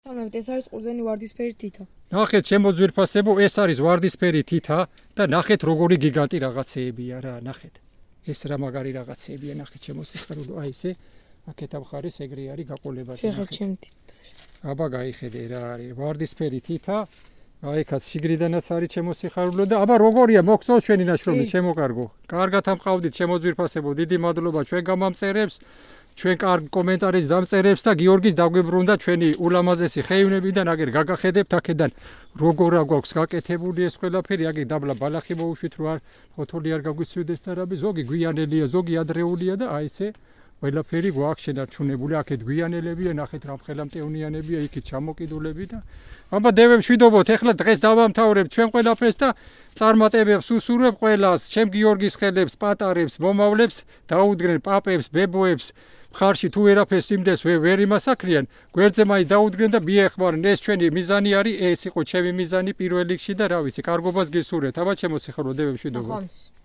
სამებით ეს არის ყურძენი ვარდისფერი თითა. ნახეთ ჩემო ძვირფასებო, ეს არის ვარდისფერი თითა და ნახეთ როგორი გიგანტი რაღაცეებია რა, ნახეთ. ეს რა მაგარი რაღაცეებია, ნახეთ ჩემო სიხარულო, აი ესე. აქეთ ამხარეს ეგრე არის გაყოლებაზე. შეხეთ ჩემ თითაში. აბა გაიხედე რა არის, ვარდისფერი თითა. აი კაც შიგრიდანაც არის ჩემო სიხარულო და აბა როგორია მოგწონს ჩვენი ნაშრომი ჩემო კარგო. კარგად ამყავდით ჩემო ძვირფასებო, დიდი მადლობა ჩვენ გამამწერებს. ჩვენ კარგ კომენტარებს დამწერებს და გიორგის დაგვიბრუნდა ჩვენი ულამაზესი ხეივნებიდან აგერ გაგახედებთ აქედან როგორ აგვაქვს გაკეთებული ეს ყველაფერი აგერ დაბლა ბალახი მოუშვით რო არ ფოთოლი არ გაგვიცვიდეს და რაბი ზოგი გვიანელია ზოგი ადრეულია და აი ესე ყველაფერი გვაქვს შენარჩუნებული აქეთ გვიანელებია ნახეთ რამხელა მტევნიანებია იქით ჩამოკიდულები და აბა დევებს შვიდობოთ ეხლა დღეს დავამთავრებთ ჩვენ ყველაფერს და წარმატებებს უსურვებ ყველას ჩემ გიორგის ხელებს პატარებს მომავლებს დაუდგნენ პაპებს ბებოებს ხარში თუ ვერაფერს იმდეს ვერ იმასაკრიან გვერდზე მაინც დაუდგნენ და მიეხმარნენ ეს ჩვენი მიზანი არის ეს იყო ჩემი მიზანი პირველ რიგში და რა ვიცი კარგობას გისურვებთ აბა ჩემო სიხარულო დევებს შვიდობოთ